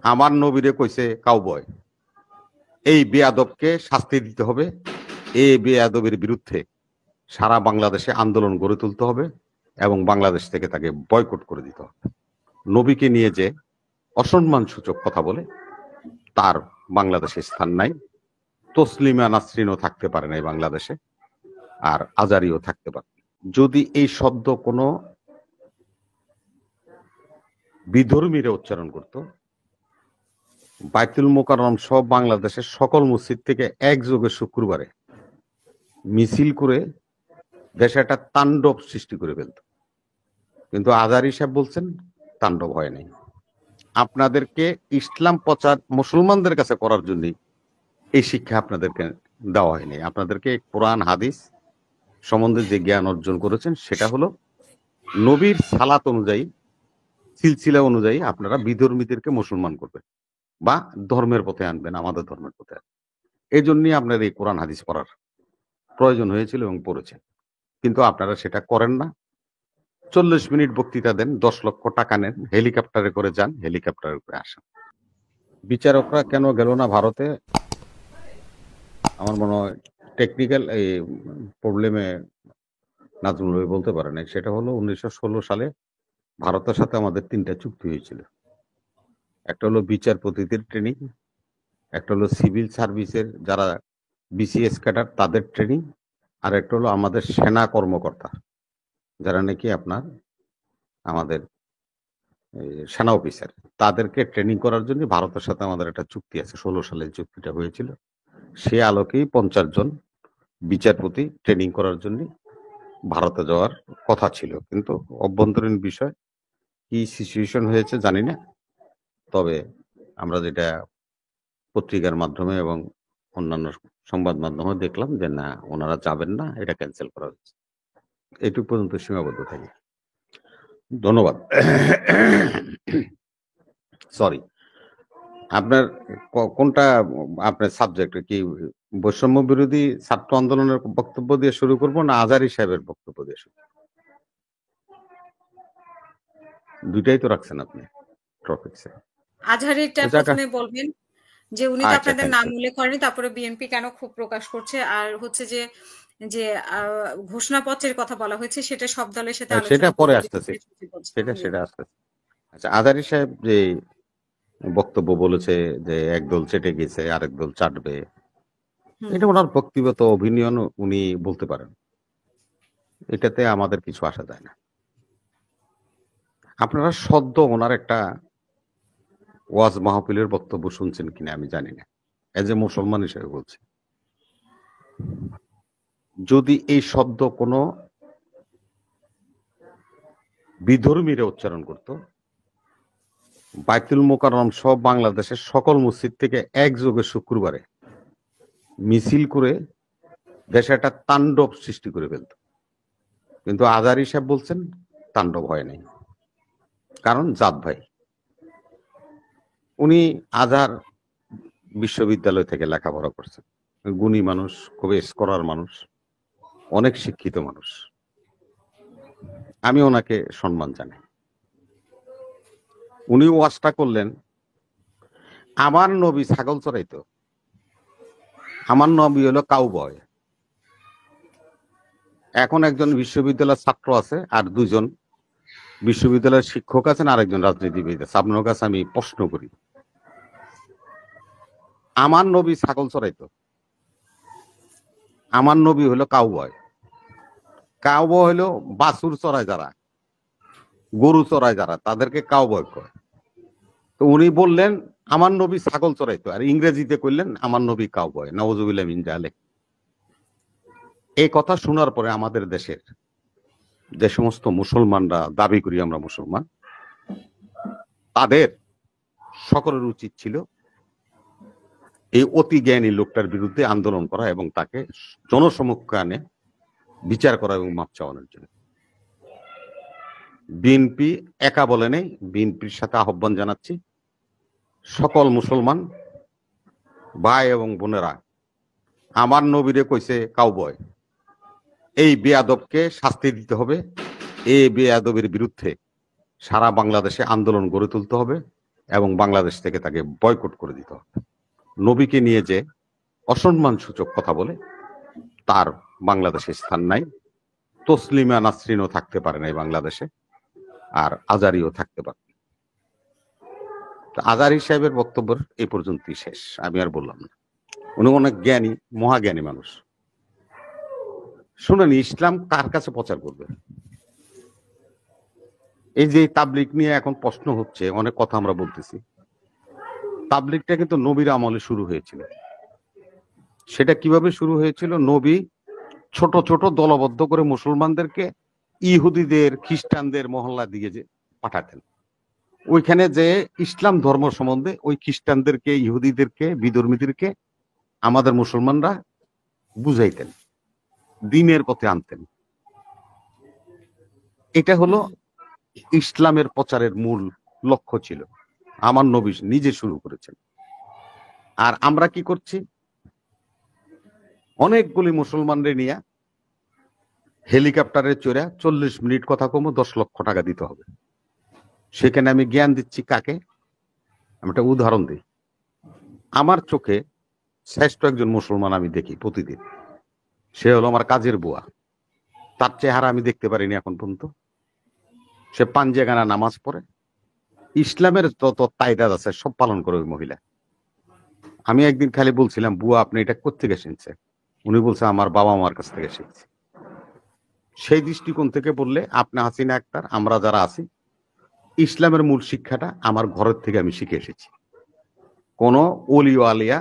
আমার নবীরে কইছে কাউবয়, এই বেয়াদবকে শাস্তি দিতে হবে, এই বেয়াদবের বিরুদ্ধে সারা বাংলাদেশে আন্দোলন গড়ে তুলতে হবে এবং বাংলাদেশ থেকে তাকে বয়কট করে দিতে হবে। নবীকে নিয়ে যে অসম্মান সূচক কথা বলে তার বাংলাদেশে স্থান নাই। তসলিমা নাসরিনও থাকতে পারে নাই বাংলাদেশে, আর আজারিও থাকতে পারে। যদি এই শব্দ কোনো বিধর্মীরা উচ্চারণ করত, বাইতুল মোকাররম সহ বাংলাদেশের সকল মসজিদ থেকে একযোগে শুক্রবারে মিছিল করে দেশে একটা তাণ্ডব সৃষ্টি করে ফেলত। কিন্তু আজারি সাহেব বলছেন তাণ্ডব হয় নাই। আপনাদেরকে ইসলাম প্রচার মুসলমানদের কাছে করার জন্য এই শিক্ষা আপনাদেরকে দেওয়া হয়নি। আপনাদেরকে কোরআন হাদিস সম্বন্ধে যে জ্ঞান অর্জন করেছেন সেটা হলো নবীর সালাত অনুযায়ী, সিলসিলা অনুযায়ী আপনারা বিধর্মীদেরকে মুসলমান করবেন বা ধর্মের পথে আনবেন, আমাদের ধর্মের পথে আনবেন। এই জন্যই আপনার এই কোরআন হাদিস পড়ার প্রয়োজন হয়েছিল এবং পড়েছেন। কিন্তু আপনারা সেটা করেন না। 40 মিনিট বক্তৃতা দেন, 10 লক্ষ টাকা নেন, হেলিকপ্টারে করে যান, হেলিকপ্টারে করে আসেন। বিচারকরা কেন গেল না ভারতে? আমার মনে হয় টেকনিক্যাল এই প্রবলেমে নাজমুল ভাই বলতে পারেন। সেটা হলো 1916 সালে ভারতের সাথে আমাদের 3টা চুক্তি হয়েছিল। একটা হলো বিচারপতিদের ট্রেনিং, একটা হলো সিভিল সার্ভিসের যারা বিসিএস ক্যাডার তাদের ট্রেনিং, আর একটা হলো আমাদের সেনা কর্মকর্তা যারা নাকি আপনার আমাদের সেনা অফিসার, তাদেরকে ট্রেনিং করার জন্য ভারতের সাথে আমাদের একটা চুক্তি আছে। 16 সালে চুক্তিটা হয়েছিল। সে আলোকেই 50 জন বিচারপতি ট্রেনিং করার জন্য ভারতে যাওয়ার কথা ছিল। কিন্তু অভ্যন্তরীণ বিষয় কি সিচুয়েশন হয়েছে জানি না। তবে আমরা যেটা পত্রিকার মাধ্যমে এবং অন্যান্য সংবাদ মাধ্যমে দেখলাম যে না, ওনারা যাবেন না, এটা ক্যান্সেল করা হয়েছে। এইটুকু পর্যন্ত সীমাবদ্ধ থাকি। ধন্যবাদ। সরি, আপনার কোনটা আপনার সাবজেক্ট কি? বৈষম্য বিরোধী ছাত্র আন্দোলনের বক্তব্য দিয়ে শুরু করব না আজারি সাহেবের বক্তব্য দিয়ে শুরু? দুইটাই তো রাখছেন আপনি টপিকসে। আজহারিটা প্রথমে বলবেন যে উনি তো আপনাদের নাম উল্লেখ করেনি, তারপরে বিএনপি কেন ক্ষোভ প্রকাশ করছে, আর হচ্ছে যে যে ঘোষণাপত্রের কথা বলা হয়েছে সেটা সব দলের সাথে সেটা আলোচনা পরে আসতেছে, সেটা আসতেছে। আচ্ছা, আজারি সাহেব যে বক্তব্য বলেছে যে একদল চেটে গেছে আরেক দল চাটবে, এটা ওনার ব্যক্তিগত অভিনিয়ন, উনি বলতে পারেন, এটাতে আমাদের কিছু আসা যায় না। আপনারা সদ্য ওনার একটা ওয়াজ মাহফিলের বক্তব্য শুনছেন কিনা আমি জানি না, এজ এ মুসলমান হিসেবে বলছি। যদি এই শব্দ কোনো বিধর্মীরা উচ্চারণ করত, বাইতুল মোকাররম সহ বাংলাদেশের সকল মসজিদ থেকে একযোগে শুক্রবারে মিছিল করে দেশে একটা তাণ্ডব সৃষ্টি করে ফেলত। কিন্তু আজারি সাহেব বলছেন তাণ্ডব হয় নাই, কারণ জাত ভাই। উনি আজহার বিশ্ববিদ্যালয় থেকে লেখাপড়া করছেন, গুণী মানুষ, খুবই স্কলার মানুষ, অনেক শিক্ষিত মানুষ। আমি ওনাকে সম্মান জানাই। উনি ওয়াজটা করলেন, আমার নবী ছাগল চড়াইতো, আমার নবী হলো কাউবয়। এখন একজন বিশ্ববিদ্যালয়ের ছাত্র আছে আর 2 জন বিশ্ববিদ্যালয়ের শিক্ষক আছেন, আরেকজন রাজনীতিবিদ আছে। আপনার কাছে আমি প্রশ্ন করি, আমার নবী ছাগল চড়াইতো, আমার নবী হলো কাউবয়। কাউবয় হলো বাছুর চড়ায় যারা, গরু চড়ায় যারা, তাদেরকে কাউবয় কয়। তো উনি বললেন আমার নবী ছাগল চড়াইতো, আর ইংরেজিতে কইলেন আমার নবী কাউবয়। নাউজুবিল্লাহ মিন যালিক। এই কথা শোনার পরে আমাদের দেশের যে সমস্ত মুসলমানরা দাবি করি আমরা মুসলমান, তাদের সকলের উচিত ছিল এই অতি জ্ঞানী লোকটার বিরুদ্ধে আন্দোলন করা এবং তাকে জনসমক্ষে আনে বিচার করা এবং মাপ চাওয়ানোর জন্য। বিএনপি একা বলে নেই, বিএনপির সাথে আহ্বান জানাচ্ছি সকল মুসলমান ভাই এবং বোনেরা, আমার নবীরে কইছে কাউবয়, এই বেয়াদবকে শাস্তি দিতে হবে, এই বেয়াদবের বিরুদ্ধে সারা বাংলাদেশে আন্দোলন গড়ে তুলতে হবে এবং বাংলাদেশ থেকে তাকে বয়কট করে দিতে হবে। নবীকে নিয়ে যে অসম্মান সূচক কথা বলে তার বাংলাদেশে স্থান নাই। তসলিমা নাসরিনও থাকতে পারে নাই বাংলাদেশে, আর আজারিও থাকতে পারে। আজারি সাহেবের বক্তব্য এই পর্যন্তই শেষ, আমি আর বললাম না। উনি অনেক জ্ঞানী, মহাজ্ঞানী মানুষ। শুনেন, ইসলাম কার কাছে প্রচার করবে? এই যে তাবলিগ নিয়ে এখন প্রশ্ন হচ্ছে, অনেক কথা আমরা বলতেছি, তাবলিগটা কিন্তু নবীর আমলে শুরু হয়েছিল। সেটা কিভাবে শুরু হয়েছিল? নবী ছোট ছোট দলবদ্ধ করে মুসলমানদেরকে ইহুদিদের, খ্রিস্টানদের মহল্লা দিয়ে যে পাঠাতেন। ওইখানে যে ইসলাম ধর্ম সম্বন্ধে ওই খ্রিস্টানদেরকে, ইহুদিদেরকে, বিধর্মীদেরকে আমাদের মুসলমানরা বুঝাইতেন, দ্বীনের পথে আনতেন। এটা হলো ইসলামের প্রচারের মূল লক্ষ্য ছিল। আমার নবী নিজে শুরু করেছেন। আর আমরা কি করছি? অনেকগুলি মুসলমানদের নিয়ে হেলিকপ্টারে চড়ে 40 মিনিট কথা কমো 10 লক্ষ টাকা দিতে হবে। সেখানে আমি জ্ঞান দিচ্ছি কাকে? আমি একটা উদাহরণ দিই। আমার চোখে শ্রেষ্ঠ একজন মুসলমান আমি দেখি প্রতিদিন, সে হলো আমার কাজের বুয়া। তার চেহারা আমি দেখতে পারিনি এখন পর্যন্ত। সে পাঞ্জেগানা নামাজ পড়ে, ইসলামের যত তাইদাদ আছে সব পালন করে ওই মহিলা। আমি একদিন খালি বলছিলাম, বুয়া আপনি এটা কোত্থেকে শিখছে? উনি বলছে আমার বাবা মার কাছ থেকে শিখছে। সেই দৃষ্টিকোণ থেকে বললে, আপনি হাসিনা আক্তার, আমরা যারা আছি, ইসলামের মূল শিক্ষাটা আমার ঘরের থেকে আমি শিখে এসেছি। কোনো ওলি আলিয়া,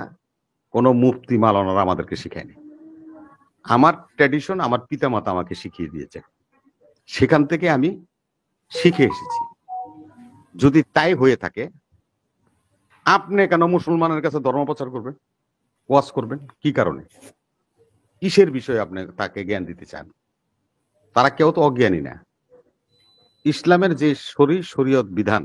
কোনো মুফতি মালানারা আমাদেরকে শিখায়নি। আমার ট্র্যাডিশন আমার পিতামাতা আমাকে শিখিয়ে দিয়েছে, সেখান থেকে আমি শিখে এসেছি। যদি তাই হয়ে থাকে, আপনি কেন মুসলমানের কাছে ধর্ম প্রচার করবেন, ওয়াজ করবেন? কি কারণে? কিসের বিষয়ে আপনি তাকে জ্ঞান দিতে চান? তারা কেউ তো অজ্ঞানী না। ইসলামের যে শরীয়ত বিধান,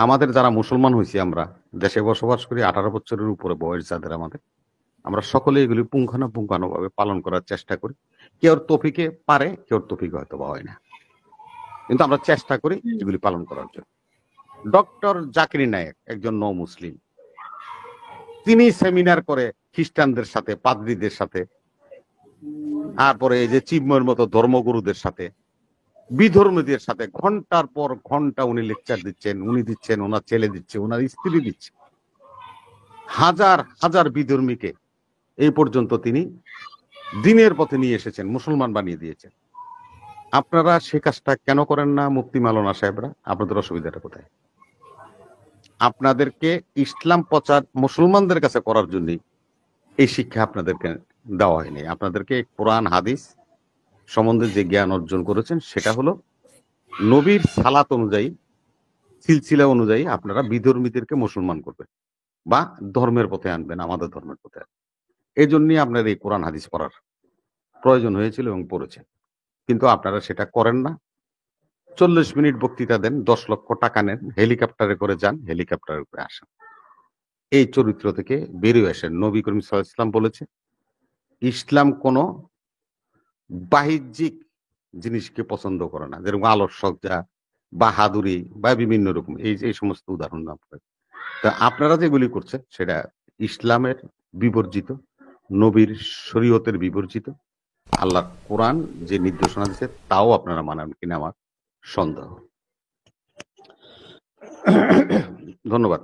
আমাদের যারা মুসলমান হয়েছি, আমরা দেশে বসবাস করি, 18 বছরের উপরে বয়স যাদের আমাদের, আমরা সকলে এগুলি পুঙ্খানুপুঙ্খানুভাবে পালন করার চেষ্টা করি। কেউ তৌফিকে পারে, কেউ তৌফিকে হয়তো বা হয় না, কিন্তু আমরা চেষ্টা করি এগুলি পালন করার জন্য। ডক্টর জাকির নায়েক একজন নও মুসলিম, তিনি সেমিনার করে খ্রিস্টানদের সাথে, পাদ্রীদের সাথে, তারপরে এই যে চিন্ময়ের মতো ধর্মগুরুদের সাথে, বিধর্মীদের সাথে ঘন্টার পর ঘন্টা উনি লেকচার দিচ্ছেন। উনি দিচ্ছেন, ওনার ছেলে দিচ্ছে, ওনার স্ত্রী দিচ্ছে। হাজার হাজার বিধর্মীকে এই পর্যন্ত তিনি দ্বীনের পথে নিয়ে এসেছেন, মুসলমান বানিয়ে দিয়েছেন। আপনারা সে কাজটা কেন করেন না? মুফতি মাওলানা সাহেবরা, আপনাদের অসুবিধাটা কোথায়? আপনাদেরকে ইসলাম প্রচার মুসলমানদের কাছে করার জন্য এই শিক্ষা আপনাদেরকে দেওয়া হয়নি। আপনাদেরকে কোরআন হাদিস সম্বন্ধে যে জ্ঞান অর্জন করেছেন, সেটা হলো নবীর সালাত অনুযায়ী, সিলসিলা অনুযায়ী আপনারা বিধর্মীদেরকে মুসলমান করবেন বা ধর্মের পথে আনবেন, আমাদের ধর্মের পথে। এই জন্যই আপনার এই কোরআন হাদিস পড়ার প্রয়োজন হয়েছিল এবং পড়েছেন। কিন্তু আপনারা সেটা করেন না। 40 মিনিট বক্তৃতা দেন, 10 লক্ষ টাকা নেন, হেলিকপ্টারে করে যান, হেলিকপ্টারে করে আসেন। এই চরিত্র থেকে বেরিয়ে আসেন। নবী করিম সাল্লাল্লাহু আলাইহি ওয়াসাল্লাম বলেছে, ইসলাম কোন বাহ্যিক জিনিসকে পছন্দ করে না, যেরকম আলস্যজ্জা, বাহাদুরি বা বিভিন্ন রকম এই সমস্ত উদাহরণ আপনার। তা আপনারা যেগুলি করছেন সেটা ইসলামের বিবর্জিত, নবীর শরীয়তের বিবর্জিত। আল্লাহ কোরআন যে নির্দেশনা দিচ্ছে তাও আপনারা মানেন কিনা আমার সন্দেহ। ধন্যবাদ।